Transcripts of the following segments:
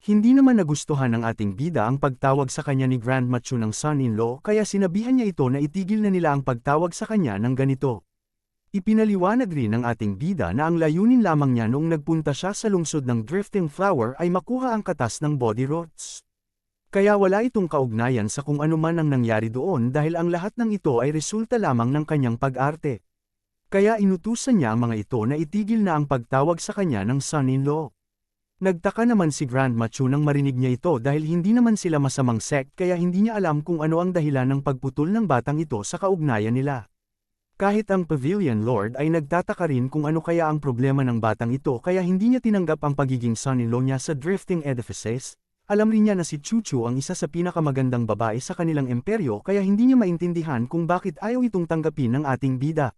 Hindi naman nagustuhan ng ating bida ang pagtawag sa kanya ni Grand Machu ng son-in-law kaya sinabihan niya ito na itigil na nila ang pagtawag sa kanya ng ganito. Ipinaliwanag rin ng ating bida na ang layunin lamang niya noong nagpunta siya sa lungsod ng Drifting Flower ay makuha ang katas ng body roots. Kaya wala itong kaugnayan sa kung ano man ang nangyari doon dahil ang lahat ng ito ay resulta lamang ng kanyang pag-arte. Kaya inutusan niya ang mga ito na itigil na ang pagtawag sa kanya ng son-in-law. Nagtaka naman si Grand Machu nang marinig niya ito dahil hindi naman sila masamang sect kaya hindi niya alam kung ano ang dahilan ng pagputol ng batang ito sa kaugnayan nila. Kahit ang Pavilion Lord ay nagtataka rin kung ano kaya ang problema ng batang ito kaya hindi niya tinanggap ang pagiging son-in-law niya sa Drifting Edifices. Alam rin niya na si Chuchu ang isa sa pinakamagandang babae sa kanilang imperyo kaya hindi niya maintindihan kung bakit ayaw itong tanggapin ng ating bida.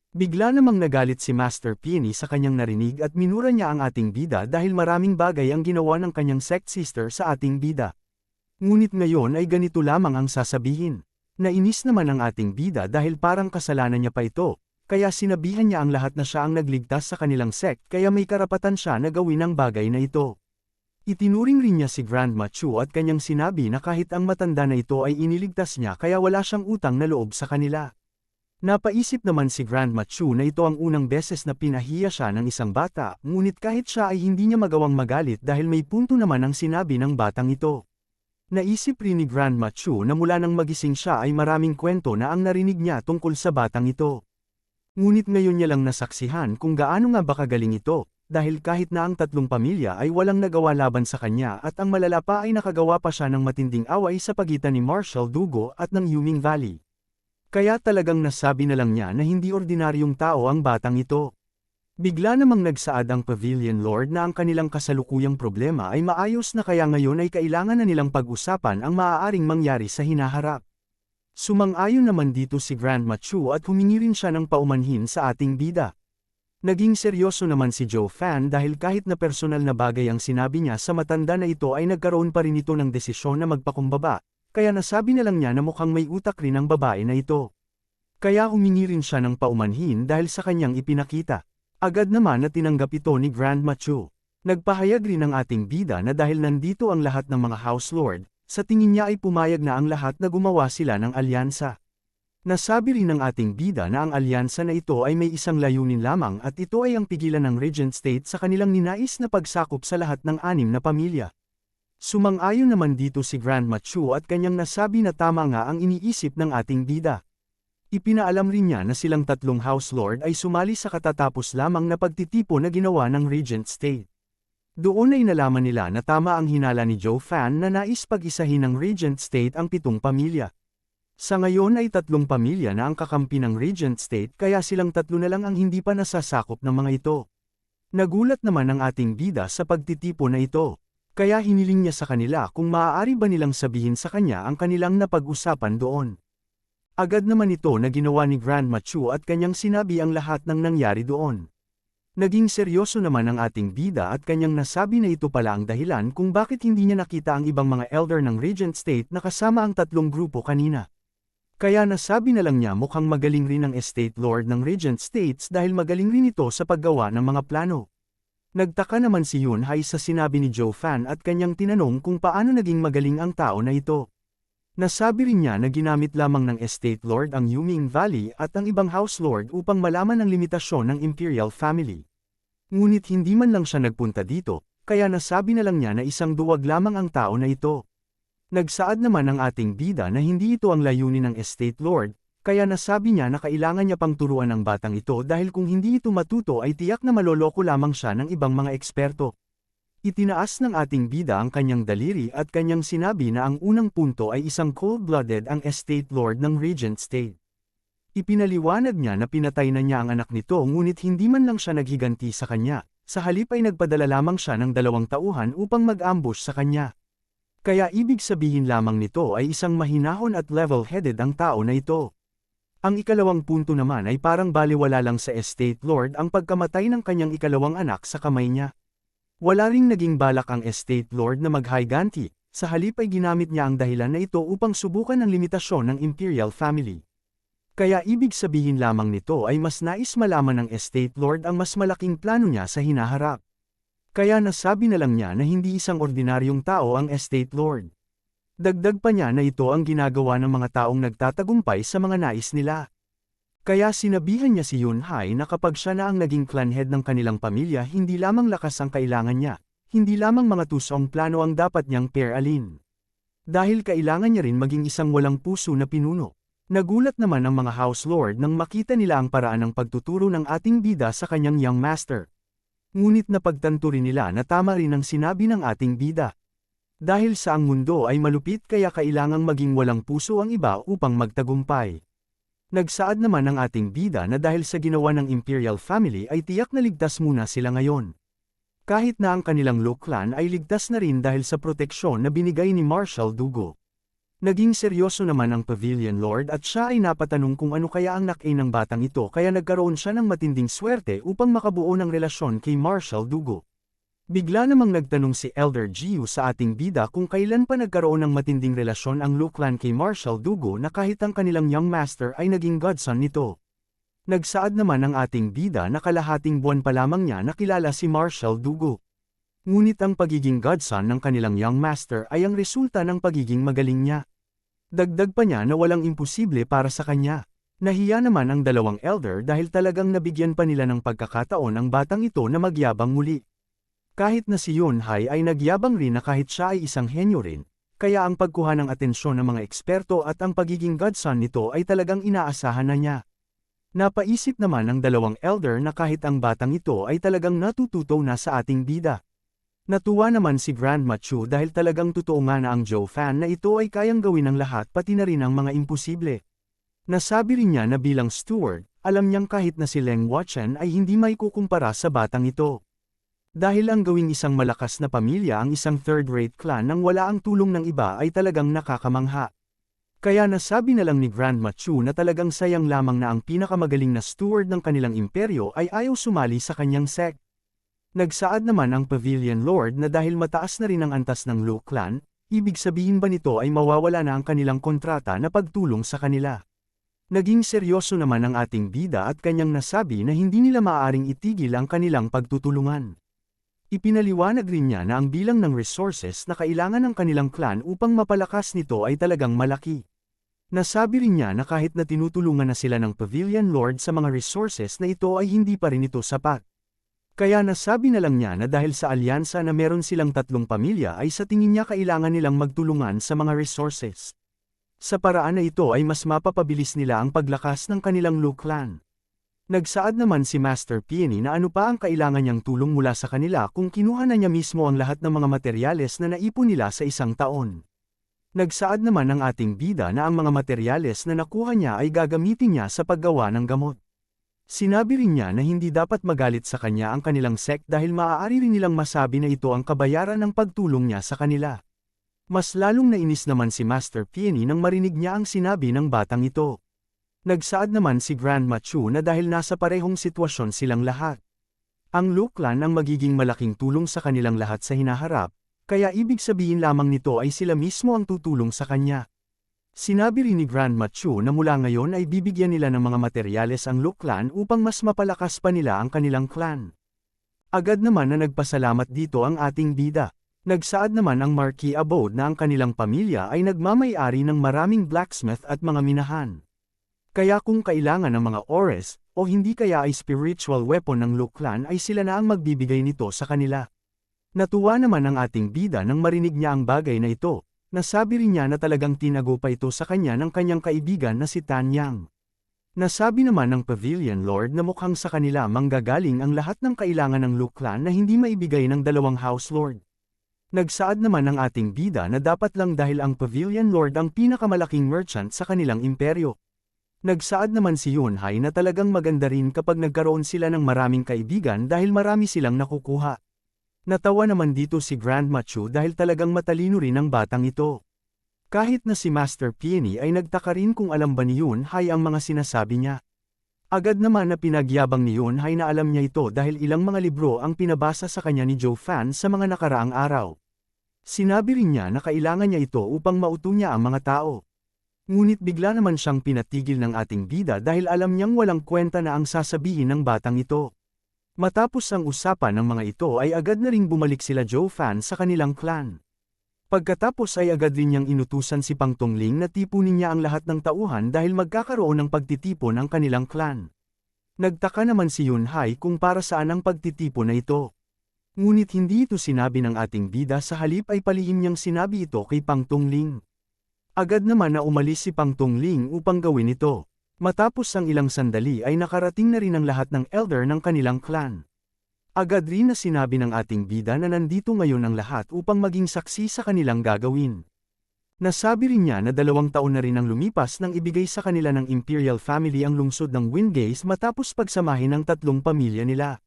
Bigla namang nagalit si Master Peony sa kanyang narinig at minura niya ang ating bida dahil maraming bagay ang ginawa ng kanyang sect sister sa ating bida. Ngunit ngayon ay ganito lamang ang sasabihin. Nainis naman ang ating bida dahil parang kasalanan niya pa ito, kaya sinabihan niya ang lahat na siya ang nagligtas sa kanilang sect kaya may karapatan siya na gawin ang bagay na ito. Itinuring rin niya si Grand Machu at kanyang sinabi na kahit ang matanda na ito ay iniligtas niya kaya wala siyang utang na loob sa kanila. Napaisip naman si Grand Machu na ito ang unang beses na pinahiya siya ng isang bata, ngunit kahit siya ay hindi niya magawang magalit dahil may punto naman ang sinabi ng batang ito. Naisip rin ni Grand Machu na mula nang magising siya ay maraming kwento na ang narinig niya tungkol sa batang ito. Ngunit ngayon niya lang nasaksihan kung gaano nga ba kagaling ito, dahil kahit na ang tatlong pamilya ay walang nagawa laban sa kanya at ang malala pa ay nakagawa pa siya ng matinding away sa pagitan ni Marshall Dugo at ng Yuming Valley. Kaya talagang nasabi na lang niya na hindi ordinaryong tao ang batang ito. Bigla namang nagsaad ang Pavilion Lord na ang kanilang kasalukuyang problema ay maayos na kaya ngayon ay kailangan na nilang pag-usapan ang maaaring mangyari sa hinaharap. Sumang-ayon naman dito si Grand Machu at humingi rin siya ng paumanhin sa ating bida. Naging seryoso naman si Joe Fan dahil kahit na personal na bagay ang sinabi niya sa matanda na ito ay nagkaroon pa rin ito ng desisyon na magpakumbaba. Kaya nasabi na lang niya na mukhang may utak rin ang babae na ito. Kaya humingi rin siya ng paumanhin dahil sa kanyang ipinakita. Agad naman na tinanggap ito ni Grand Machu. Nagpahayag rin ang ating bida na dahil nandito ang lahat ng mga House Lord, sa tingin niya ay pumayag na ang lahat na gumawa sila ng alyansa. Nasabi rin ng ating bida na ang alyansa na ito ay may isang layunin lamang at ito ay ang pigilan ng Regent State sa kanilang ninais na pagsakop sa lahat ng 6 na pamilya. Sumang-ayon naman dito si Grand Machu at kanyang nasabi na tama nga ang iniisip ng ating bida. Ipinaalam rin niya na silang tatlong House Lord ay sumali sa katatapos lamang na pagtitipo na ginawa ng Regent State. Doon ay nalaman nila na tama ang hinala ni Joe Fan na nais pag-isahin ng Regent State ang 7 pamilya. Sa ngayon ay 3 pamilya na ang kakampi ng Regent State kaya silang 3 na lang ang hindi pa nasasakop ng mga ito. Nagulat naman ang ating bida sa pagtitipo na ito. Kaya hiniling niya sa kanila kung maaari ba nilang sabihin sa kanya ang kanilang napag-usapan doon. Agad naman ito na ginawa ni Grand Machu at kanyang sinabi ang lahat ng nangyari doon. Naging seryoso naman ang ating bida at kanyang nasabi na ito pala ang dahilan kung bakit hindi niya nakita ang ibang mga elder ng Regent State na kasama ang 3 grupo kanina. Kaya nasabi na lang niya mukhang magaling rin ang Estate Lord ng Regent States dahil magaling rin ito sa paggawa ng mga plano. Nagtaka naman si Yunhai sa sinabi ni Joe Fan at kanyang tinanong kung paano naging magaling ang tao na ito. Nasabi rin niya na ginamit lamang ng Estate Lord ang Yuming Valley at ang ibang House Lord upang malaman ang limitasyon ng Imperial Family. Ngunit hindi man lang siya nagpunta dito, kaya nasabi na lang niya na isang duwag lamang ang tao na ito. Nagsaad naman ang ating bida na hindi ito ang layunin ng Estate Lord, kaya nasabi niya na kailangan niya pang turuan ang batang ito dahil kung hindi ito matuto ay tiyak na maloloko lamang siya ng ibang mga eksperto. Itinaas ng ating bida ang kanyang daliri at kanyang sinabi na ang unang punto ay isang cold-blooded ang Estate Lord ng Regent State. Ipinaliwanag niya na pinatay na niya ang anak nito ngunit hindi man lang siya naghiganti sa kanya, sa halip ay nagpadala lamang siya ng 2 tauhan upang mag-ambush sa kanya. Kaya ibig sabihin lamang nito ay isang mahinahon at level-headed ang tao na ito. Ang ikalawang punto naman ay parang baliwala lang sa Estate Lord ang pagkamatay ng kanyang ikalawang anak sa kamay niya. Wala ring naging balak ang Estate Lord na maghiganti, sa halip ay ginamit niya ang dahilan na ito upang subukan ang limitasyon ng Imperial Family. Kaya ibig sabihin lamang nito ay mas nais malaman ng Estate Lord ang mas malaking plano niya sa hinaharap. Kaya nasabi na lang niya na hindi isang ordinaryong tao ang estate lord. Dagdag pa niya na ito ang ginagawa ng mga taong nagtatagumpay sa mga nais nila. Kaya sinabihan niya si Yunhai na kapag siya na ang naging clan head ng kanilang pamilya hindi lamang lakas ang kailangan niya, hindi lamang mga tusong plano ang dapat niyang pairalin. Dahil kailangan niya rin maging isang walang puso na pinuno. Nagulat naman ang mga House Lord nang makita nila ang paraan ng pagtuturo ng ating bida sa kanyang young master. Ngunit napagtanto rin nila na tama rin ang sinabi ng ating bida. Dahil sa ang mundo ay malupit kaya kailangang maging walang puso ang iba upang magtagumpay. Nagsaad naman ang ating bida na dahil sa ginawa ng Imperial Family ay tiyak na ligtas muna sila ngayon. Kahit na ang kanilang Lu clan ay ligtas na rin dahil sa proteksyon na binigay ni Marshal Dugo. Naging seryoso naman ang Pavilion Lord at siya ay napatanong kung ano kaya ang nak-ay ng batang ito kaya nagkaroon siya ng matinding swerte upang makabuo ng relasyon kay Marshal Dugo. Bigla namang nagtanong si Elder Jiu sa ating bida kung kailan pa nagkaroon ng matinding relasyon ang Lu clan kay Marshal Dugo na kahit ang kanilang young master ay naging godson nito. Nagsaad naman ang ating bida na kalahating buwan pa lamang niya nakilala si Marshal Dugo. Ngunit ang pagiging godson ng kanilang young master ay ang resulta ng pagiging magaling niya. Dagdag pa niya na walang imposible para sa kanya. Nahiya naman ang dalawang elder dahil talagang nabigyan pa nila ng pagkakataon ang batang ito na magyabang muli. Kahit na si Yunhai ay nagyabang rin na kahit siya ay isang henyo rin, kaya ang pagkuha ng atensyon ng mga eksperto at ang pagiging godson nito ay talagang inaasahan na niya. Napaisip naman ang dalawang elder na kahit ang batang ito ay talagang natututo na sa ating bida. Natuwa naman si Grandma Chu dahil talagang totoo nga na ang Joe fan na ito ay kayang gawin ng lahat pati na rin ang mga imposible. Nasabi rin niya na bilang steward, alam niyang kahit na si Leng Wuchen ay hindi may kukumpara sa batang ito. Dahil ang gawing isang malakas na pamilya ang isang third-rate clan nang wala ang tulong ng iba ay talagang nakakamangha. Kaya nasabi na lang ni Grandma Chu na talagang sayang lamang na ang pinakamagaling na steward ng kanilang imperyo ay ayaw sumali sa kanyang sect. Nagsaad naman ang Pavilion Lord na dahil mataas na rin ang antas ng Lu clan, ibig sabihin ba nito ay mawawala na ang kanilang kontrata na pagtulong sa kanila. Naging seryoso naman ang ating bida at kanyang nasabi na hindi nila maaaring itigil ang kanilang pagtutulungan. Ipinaliwanag rin niya na ang bilang ng resources na kailangan ng kanilang clan upang mapalakas nito ay talagang malaki. Nasabi rin niya na kahit na tinutulungan na sila ng Pavilion Lord sa mga resources na ito ay hindi pa rin ito sapat. Kaya nasabi na lang niya na dahil sa alyansa na meron silang tatlong pamilya ay sa tingin niya kailangan nilang magtulungan sa mga resources. Sa paraan na ito ay mas mapapabilis nila ang paglakas ng kanilang Lu clan. Nagsaad naman si Master Peony na ano pa ang kailangan niyang tulong mula sa kanila kung kinuha na niya mismo ang lahat ng mga materyales na naipon nila sa isang taon. Nagsaad naman ang ating bida na ang mga materyales na nakuha niya ay gagamitin niya sa paggawa ng gamot. Sinabi rin niya na hindi dapat magalit sa kanya ang kanilang sect dahil maaari rin nilang masabi na ito ang kabayaran ng pagtulong niya sa kanila. Mas lalong nainis naman si Master Peony nang marinig niya ang sinabi ng batang ito. Nagsaad naman si Grandma Chu na dahil nasa parehong sitwasyon silang lahat. Ang Lu clan ang magiging malaking tulong sa kanilang lahat sa hinaharap, kaya ibig sabihin lamang nito ay sila mismo ang tutulong sa kanya. Sinabi rin ni Grandma Chu na mula ngayon ay bibigyan nila ng mga materyales ang Lu clan upang mas mapalakas pa nila ang kanilang clan. Agad naman na nagpasalamat dito ang ating bida. Nagsaad naman ang Marquis Abode na ang kanilang pamilya ay nagmamay-ari ng maraming blacksmith at mga minahan. Kaya kung kailangan ng mga ores, o hindi kaya ay spiritual weapon ng Lu clan ay sila na ang magbibigay nito sa kanila. Natuwa naman ang ating bida nang marinig niya ang bagay na ito. Nasabi rin niya na talagang tinago pa ito sa kanya ng kanyang kaibigan na si Tan Yang. Nasabi naman ng Pavilion Lord na mukhang sa kanila manggagaling ang lahat ng kailangan ng Lu clan na hindi maibigay ng dalawang House Lord. Nagsaad naman ng ating bida na dapat lang dahil ang Pavilion Lord ang pinakamalaking merchant sa kanilang imperyo. Nagsaad naman si Yunhai na talagang maganda rin kapag nagkaroon sila ng maraming kaibigan dahil marami silang nakukuha. Natawa naman dito si Grandma Chu dahil talagang matalino rin ang batang ito. Kahit na si Master Peony ay nagtaka rin kung alam ba ni Yunhai ang mga sinasabi niya. Agad naman na pinagyabang ni Yunhai na alam niya ito dahil ilang mga libro ang pinabasa sa kanya ni Joe Fan sa mga nakaraang araw. Sinabi rin niya na kailangan niya ito upang mauto niya ang mga tao. Ngunit bigla naman siyang pinatigil ng ating bida dahil alam niyang walang kwenta na ang sasabihin ng batang ito. Matapos ang usapan ng mga ito ay agad na ring bumalik sila Joe Fan sa kanilang clan. Pagkatapos ay agad rin niyang inutusan si Pang Tongling na tipunin niya ang lahat ng tauhan dahil magkakaroon ng pagtitipon ng kanilang clan. Nagtaka naman si Yun Hai kung para saan ang pagtitipon na ito. Ngunit hindi ito sinabi ng ating bida, sa halip ay palihim niyang sinabi ito kay Pang Tongling. Agad naman na umalis si Pang Tongling upang gawin ito. Matapos ang ilang sandali ay nakarating na rin ang lahat ng elder ng kanilang clan. Agad rin na sinabi ng ating bida na nandito ngayon ang lahat upang maging saksi sa kanilang gagawin. Nasabi rin niya na 2 taon na rin ang lumipas nang ibigay sa kanila ng Imperial Family ang lungsod ng Wingate matapos pagsamahin ng 3 pamilya nila.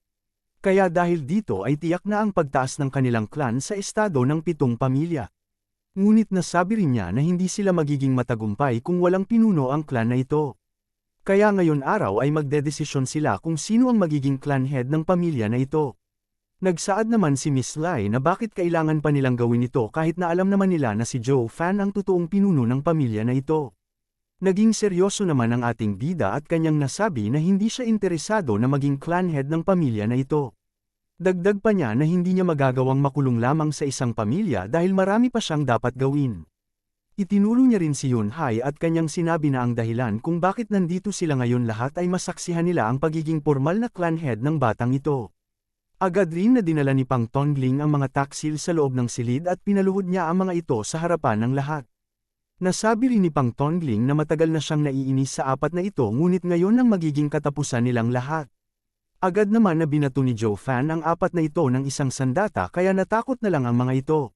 Kaya dahil dito ay tiyak na ang pagtaas ng kanilang clan sa estado ng 7 pamilya. Ngunit nasabi rin niya na hindi sila magiging matagumpay kung walang pinuno ang clan na ito. Kaya ngayon araw ay magdedesisyon sila kung sino ang magiging clan head ng pamilya na ito. Nagsaad naman si Miss Lai na bakit kailangan pa nilang gawin ito kahit na alam naman nila na si Joe Fan ang totoong pinuno ng pamilya na ito. Naging seryoso naman ang ating bida at kanyang nasabi na hindi siya interesado na maging clan head ng pamilya na ito. Dagdag pa niya na hindi niya magagawang makulong lamang sa isang pamilya dahil marami pa siyang dapat gawin. Itinulo niya rin si Yun Hai at kanyang sinabi na ang dahilan kung bakit nandito sila ngayon lahat ay masaksihan nila ang pagiging formal na clan head ng batang ito. Agad rin na dinala ni Pang Tongling ang mga taksil sa loob ng silid at pinaluhod niya ang mga ito sa harapan ng lahat. Nasabi rin ni Pang Tongling na matagal na siyang naiinis sa 4 na ito ngunit ngayon ang magiging katapusan nilang lahat. Agad naman na binato ni Joe Fan ang 4 na ito ng isang sandata kaya natakot na lang ang mga ito.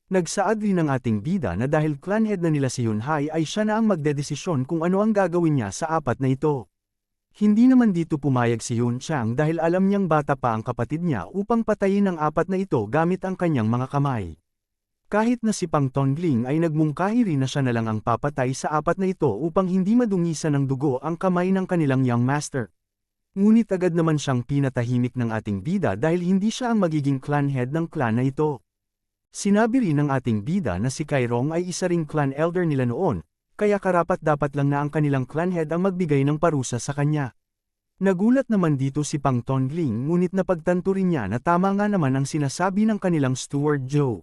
Nagsaad rin ng ating bida na dahil clan head na nila si Yun Hai ay siya na ang magdedesisyon kung ano ang gagawin niya sa 4 na ito. Hindi naman dito pumayag si Yun Chang dahil alam niyang bata pa ang kapatid niya upang patayin ang 4 na ito gamit ang kanyang mga kamay. Kahit na si Pang Tongling ay nagmungkahi rin na siya na lang ang papatay sa 4 na ito upang hindi madungisan ng dugo ang kamay ng kanilang young master. Ngunit agad naman siyang pinatahimik ng ating bida dahil hindi siya ang magiging clan head ng clan na ito. Sinabi rin ng ating bida na si Kairong ay isa ring clan elder nila noon, kaya karapat-dapat lang na ang kanilang clan head ang magbigay ng parusa sa kanya. Nagulat naman dito si Pang Tongling ngunit napagtanto rin niya na tama nga naman ang sinasabi ng kanilang steward Joe.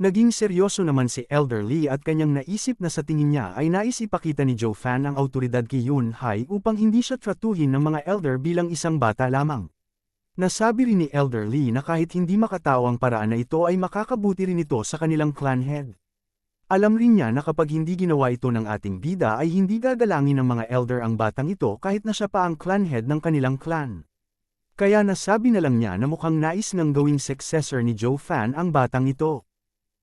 Naging seryoso naman si Elder Lee at kanyang naisip na sa tingin niya ay nais ipakita ni Joe Fan ang autoridad kay Yun Hai upang hindi siya tratuhin ng mga elder bilang isang bata lamang. Nasabi rin ni Elder Lee na kahit hindi makatao ang paraan na ito ay makakabuti rin ito sa kanilang clan head. Alam rin niya na kapag hindi ginawa ito ng ating bida ay hindi gagalangin ng mga elder ang batang ito kahit na siya pa ang clan head ng kanilang clan. Kaya nasabi na lang niya na mukhang nais ng gawing successor ni Joe Fan ang batang ito.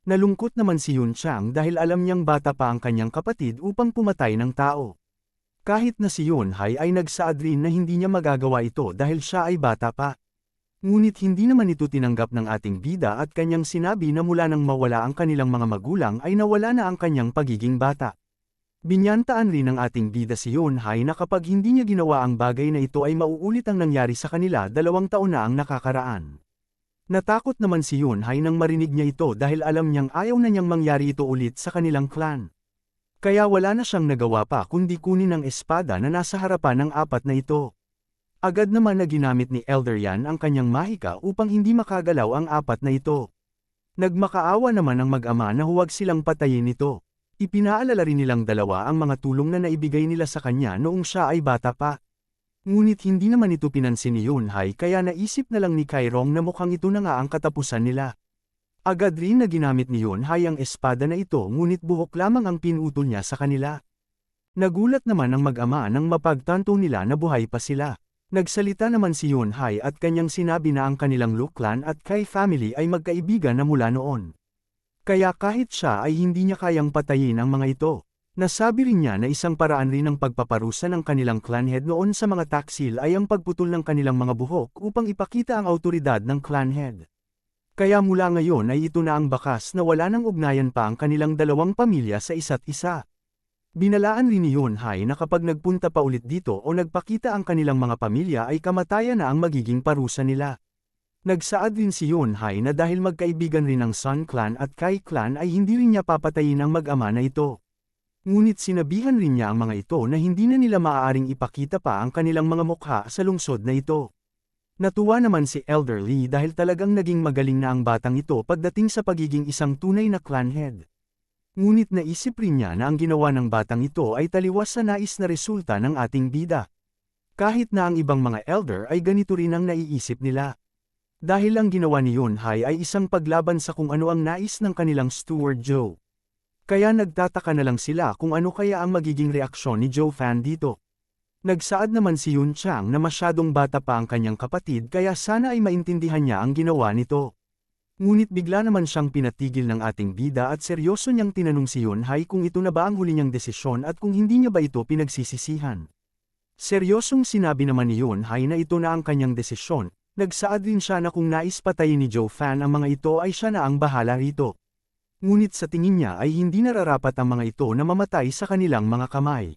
Nalungkot naman si Yun Chang dahil alam niyang bata pa ang kanyang kapatid upang pumatay ng tao. Kahit na si Yun Hai ay nagsaad rin na hindi niya magagawa ito dahil siya ay bata pa. Ngunit hindi naman ito tinanggap ng ating bida at kanyang sinabi na mula nang mawala ang kanilang mga magulang ay nawala na ang kanyang pagiging bata. Binyantaan rin ng ating bida si Yun Hai na kapag hindi niya ginawa ang bagay na ito ay mauulit ang nangyari sa kanila 2 taon na ang nakakaraan. Natakot naman si Yun Hai nang marinig niya ito dahil alam niyang ayaw na niyang mangyari ito ulit sa kanilang clan. Kaya wala na siyang nagawa pa kundi kunin ang espada na nasa harapan ng 4 na ito. Agad naman na ginamit ni Elder Yan ang kanyang mahika upang hindi makagalaw ang 4 na ito. Nagmakaawa naman ang mag-ama na huwag silang patayin ito. Ipinaalala rin nilang dalawa ang mga tulong na naibigay nila sa kanya noong siya ay bata pa. Ngunit hindi naman ito pinansin ni Yun Hai kaya naisip na lang ni Kairong na mukhang ito na nga ang katapusan nila. Agad rin na ginamit ni Yun Hai ang espada na ito ngunit buhok lamang ang pinutol niya sa kanila. Nagulat naman ang mag-ama nang mapagtanto nila na buhay pa sila. Nagsalita naman si Yun Hai at kanyang sinabi na ang kanilang Lu clan at Kai family ay magkaibigan na mula noon. Kaya kahit siya ay hindi niya kayang patayin ang mga ito. Nasabi rin niya na isang paraan rin ng pagpaparusa ng kanilang clan head noon sa mga taksil ay ang pagputol ng kanilang mga buhok upang ipakita ang autoridad ng clan head. Kaya mula ngayon ay ito na ang bakas na wala nang ugnayan pa ang kanilang 2 pamilya sa isa't isa. Binalaan rin ni Yun Hai na kapag nagpunta pa ulit dito o nagpakita ang kanilang mga pamilya ay kamatayan na ang magiging parusa nila. Nagsaad din si Yun Hai na dahil magkaibigan rin ng Sun Clan at Kai Clan ay hindi rin niya papatayin ang mag-ama na ito. Ngunit sinabihan rin niya ang mga ito na hindi na nila maaaring ipakita pa ang kanilang mga mukha sa lungsod na ito. Natuwa naman si Elder Lee dahil talagang naging magaling na ang batang ito pagdating sa pagiging isang tunay na clan head. Ngunit naisip rin niya na ang ginawa ng batang ito ay taliwas sa nais na resulta ng ating bida. Kahit na ang ibang mga elder ay ganito rin ang naiisip nila. Dahil ang ginawa ni Yunhai ay isang paglaban sa kung ano ang nais ng kanilang steward Joe. Kaya nagtataka na lang sila kung ano kaya ang magiging reaksyon ni Joe Fan dito. Nagsaad naman si Yun Chang na masyadong bata pa ang kanyang kapatid kaya sana ay maintindihan niya ang ginawa nito. Ngunit bigla naman siyang pinatigil ng ating bida at seryoso niyang tinanong si Yunhai kung ito na ba ang huli niyang desisyon at kung hindi niya ba ito pinagsisisihan. Seryosong sinabi naman ni Yunhai na ito na ang kanyang desisyon, nagsaad rin siya na kung nais patayin ni Joe Fan ang mga ito ay siya na ang bahala rito. Ngunit sa tingin niya ay hindi nararapat ang mga ito na mamatay sa kanilang mga kamay.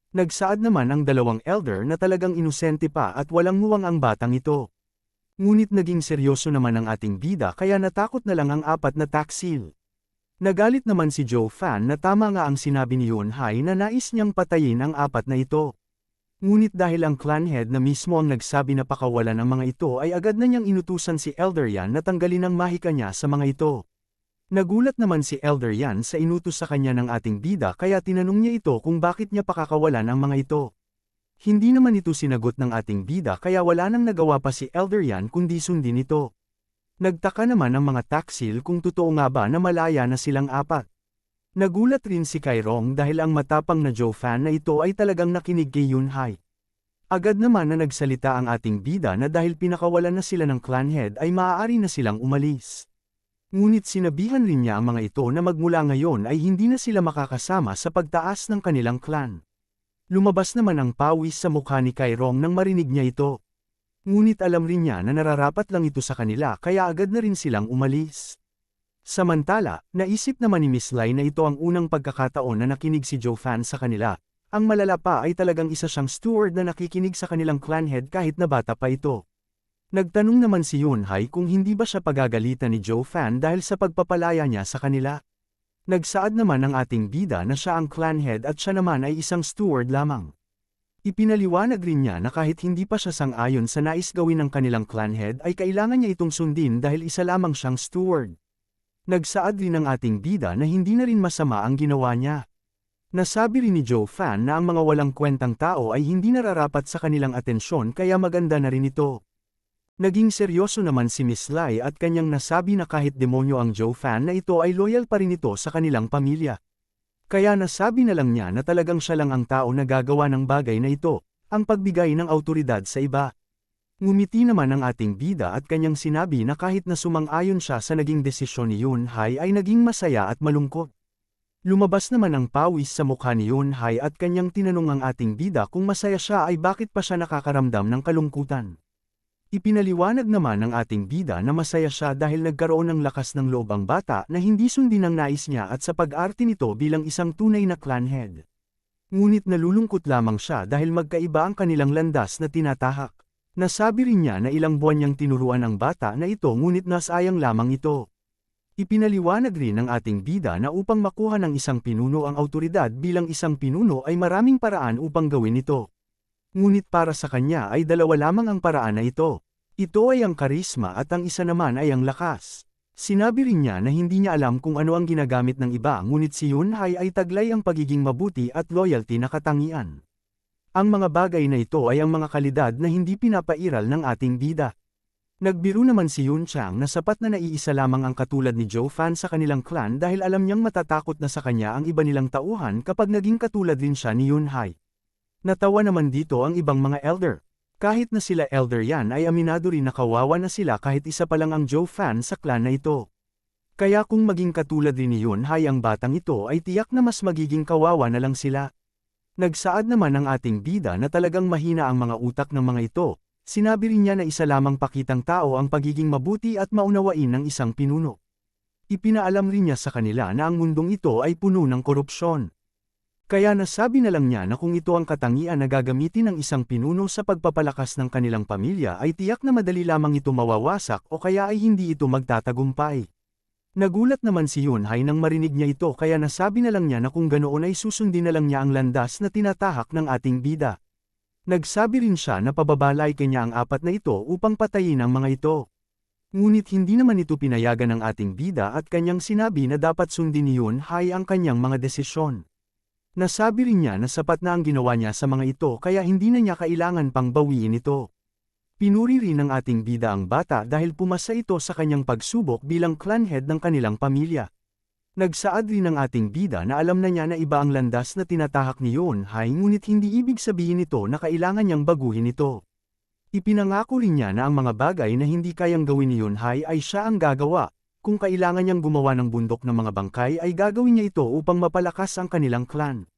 Nagsaad naman ang dalawang elder na talagang inosente pa at walang muwang ang batang ito. Ngunit naging seryoso naman ang ating bida kaya natakot na lang ang apat na taksil. Nagalit naman si Joe Fan na tama nga ang sinabi ni Yunhai na nais niyang patayin ang apat na ito. Ngunit dahil ang clan head na mismo ang nagsabi na pakawalan ang mga ito ay agad na niyang inutusan si Elder Yan na tanggalin ang mahika niya sa mga ito. Nagulat naman si Elder Yan sa inutos sa kanya ng ating bida kaya tinanong niya ito kung bakit niya pakakawalan ang mga ito. Hindi naman ito sinagot ng ating bida kaya wala nang nagawa pa si Elder Yan kundi sundin ito. Nagtaka naman ang mga taksil kung totoo nga ba na malaya na silang apat. Nagulat rin si Kairong dahil ang matapang na Joe Fan na ito ay talagang nakinig kay Yunhai. Agad naman na nagsalita ang ating bida na dahil pinakawalan na sila ng clan head ay maaari na silang umalis. Ngunit sinabihan rin niya ang mga ito na magmula ngayon ay hindi na sila makakasama sa pagtaas ng kanilang clan. Lumabas naman ang pawis sa mukha ni Kairong nang marinig niya ito. Ngunit alam rin niya na nararapat lang ito sa kanila kaya agad na rin silang umalis. Samantala, naisip naman ni Miss Lai na ito ang unang pagkakataon na nakinig si Joe Fan sa kanila. Ang malala pa ay talagang isa siyang steward na nakikinig sa kanilang clan head kahit na bata pa ito. Nagtanong naman si Yunhai kung hindi ba siya pagagalitan ni Joe Fan dahil sa pagpapalaya niya sa kanila. Nagsaad naman ang ating bida na siya ang clan head at siya naman ay isang steward lamang. Ipinaliwanag rin niya na kahit hindi pa siya sang-ayon sa nais gawin ng kanilang clan head ay kailangan niya itong sundin dahil isa lamang siyang steward. Nagsaad rin ang ating bida na hindi na rin masama ang ginawa niya. Nasabi rin ni Joe Fan na ang mga walang kwentang tao ay hindi nararapat sa kanilang atensyon kaya maganda na rin ito. Naging seryoso naman si Miss Lai at kanyang nasabi na kahit demonyo ang Joe Fan na ito ay loyal pa rin ito sa kanilang pamilya. Kaya nasabi na lang niya na talagang siya lang ang tao na gagawa ng bagay na ito, ang pagbigay ng awtoridad sa iba. Ngumiti naman ang ating bida at kanyang sinabi na kahit na sumang-ayon siya sa naging desisyon ni Yunhai ay naging masaya at malungkot. Lumabas naman ang pawis sa mukha ni Yunhai at kanyang tinanong ang ating bida kung masaya siya ay bakit pa siya nakakaramdam ng kalungkutan. Ipinaliwanag naman ng ating bida na masaya siya dahil nagkaroon ng lakas ng loob ang bata na hindi sundin ang nais niya at sa pag-arte nito bilang isang tunay na clan head. Ngunit nalulungkot lamang siya dahil magkaiba ang kanilang landas na tinatahak. Nasabi rin niya na ilang buwan niyang tinuruan ang bata na ito ngunit nasayang lamang ito. Ipinaliwanag rin ng ating bida na upang makuha ng isang pinuno ang awtoridad bilang isang pinuno ay maraming paraan upang gawin ito. Ngunit para sa kanya ay dalawa lamang ang paraan na ito. Ito ay ang karisma at ang isa naman ay ang lakas. Sinabi rin niya na hindi niya alam kung ano ang ginagamit ng iba ngunit si Yunhai ay taglay ang pagiging mabuti at loyalty na katangian. Ang mga bagay na ito ay ang mga kalidad na hindi pinapairal ng ating bida. Nagbiro naman si Yun Chang na sapat na naiisa lamang ang katulad ni Joe Fan sa kanilang clan dahil alam niyang matatakot na sa kanya ang iba nilang tauhan kapag naging katulad din siya ni Yunhai. Natawa naman dito ang ibang mga elder. Kahit na sila Elder Yan ay aminado rin na kawawa na sila kahit isa pa lang ang Joe Fan sa clan na ito. Kaya kung maging katulad rin ni Yunhai ang batang ito ay tiyak na mas magiging kawawa na lang sila. Nagsaad naman ang ating bida na talagang mahina ang mga utak ng mga ito. Sinabi rin niya na isa lamang pakitang tao ang pagiging mabuti at maunawain ng isang pinuno. Ipinaalam rin niya sa kanila na ang mundong ito ay puno ng korupsyon. Kaya nasabi na lang niya na kung ito ang katangian na gagamitin ng isang pinuno sa pagpapalakas ng kanilang pamilya ay tiyak na madali lamang ito mawawasak o kaya ay hindi ito magtatagumpay. Nagulat naman si Yunhai nang marinig niya ito kaya nasabi na lang niya na kung ganoon ay susundin na lang niya ang landas na tinatahak ng ating bida. Nagsabi rin siya na pababalay kanya ang apat na ito upang patayin ang mga ito. Ngunit hindi naman ito pinayagan ng ating bida at kanyang sinabi na dapat sundin ni Yun-hai ang kanyang mga desisyon. Nasabi rin niya na sapat na ang ginawa niya sa mga ito kaya hindi na niya kailangan pang bawiin ito. Pinuri rin ng ating bida ang bata dahil pumasa ito sa kanyang pagsubok bilang clan head ng kanilang pamilya. Nagsaad rin ng ating bida na alam na niya na iba ang landas na tinatahak ni Yun-hai ngunit hindi ibig sabihin nito na kailangan niyang baguhin ito. Ipinangako rin niya na ang mga bagay na hindi kayang gawin ni Yun-hai ay siya ang gagawa, kung kailangan niyang gumawa ng bundok ng mga bangkay ay gagawin niya ito upang mapalakas ang kanilang clan.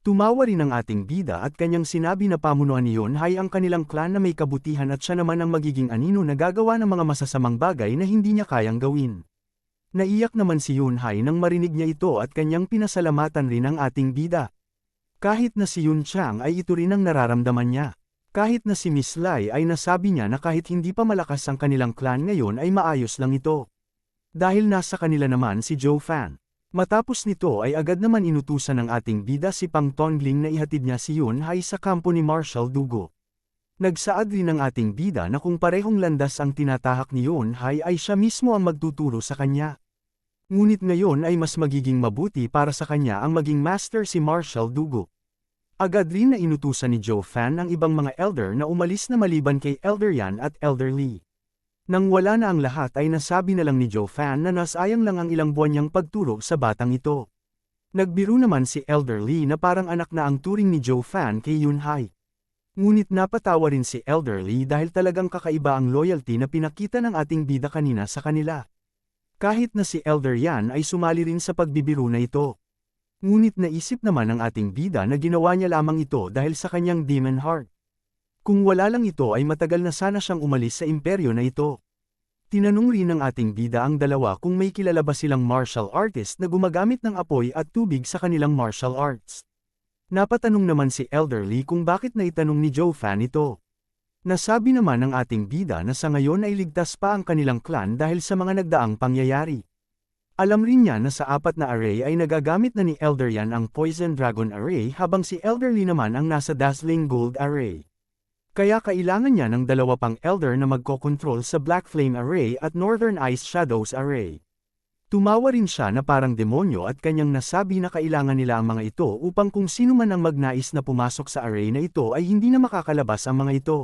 Tumawa rin ang ating bida at kanyang sinabi na pamunuan ni Yun-hai ang kanilang clan na may kabutihan at siya naman ang magiging anino na gagawa ng mga masasamang bagay na hindi niya kayang gawin. Naiyak naman si Yun-hai nang marinig niya ito at kanyang pinasalamatan rin ang ating bida. Kahit na si Yun-chang ay ito rin ang nararamdaman niya. Kahit na si Miss Lai ay nasabi niya na kahit hindi pa malakas ang kanilang clan ngayon ay maayos lang ito. Dahil nasa kanila naman si Joe Fan. Matapos nito ay agad naman inutusan ng ating bida si Pang Tongling na ihatid niya si Yun-hai sa kampo ni Marshal Dugo. Nagsaad rin ng ating bida na kung parehong landas ang tinatahak ni Yun-hai ay siya mismo ang magtuturo sa kanya. Ngunit ngayon ay mas magiging mabuti para sa kanya ang maging master si Marshal Dugo. Agad rin na inutusan ni Joe Fan ang ibang mga elder na umalis na maliban kay Elder Yan at Elder Lee. Nang wala na ang lahat ay nasabi na lang ni Joe Fan na nasayang lang ang ilang buwan niyang pagturo sa batang ito. Nagbiro naman si Elder Lee na parang anak na ang turing ni Joe Fan kay Yun-hai. Ngunit napatawa rin si Elder Lee dahil talagang kakaiba ang loyalty na pinakita ng ating bida kanina sa kanila. Kahit na si Elder Yan ay sumali rin sa pagbibiro na ito. Ngunit naisip naman ng ating bida na ginawa niya lamang ito dahil sa kanyang demon heart. Kung wala lang ito ay matagal na sana siyang umalis sa imperyo na ito. Tinanong rin ng ating bida ang dalawa kung may kilala ba silang martial artist na gumagamit ng apoy at tubig sa kanilang martial arts. Napatanong naman si Elder Lee kung bakit naitanong ni Joe Fan ito. Nasabi naman ng ating bida na sa ngayon ay ligtas pa ang kanilang clan dahil sa mga nagdaang pangyayari. Alam rin niya na sa apat na array ay nagagamit na ni Elder Yan ang Poison Dragon Array habang si Elder Lee naman ang nasa Dazzling Gold Array. Kaya kailangan niya ng dalawa pang elder na magkokontrol sa Black Flame Array at Northern Ice Shadows Array. Tumawa rin siya na parang demonyo at kanyang nasabi na kailangan nila ang mga ito upang kung sino man ang magnais na pumasok sa array na ito ay hindi na makakalabas ang mga ito.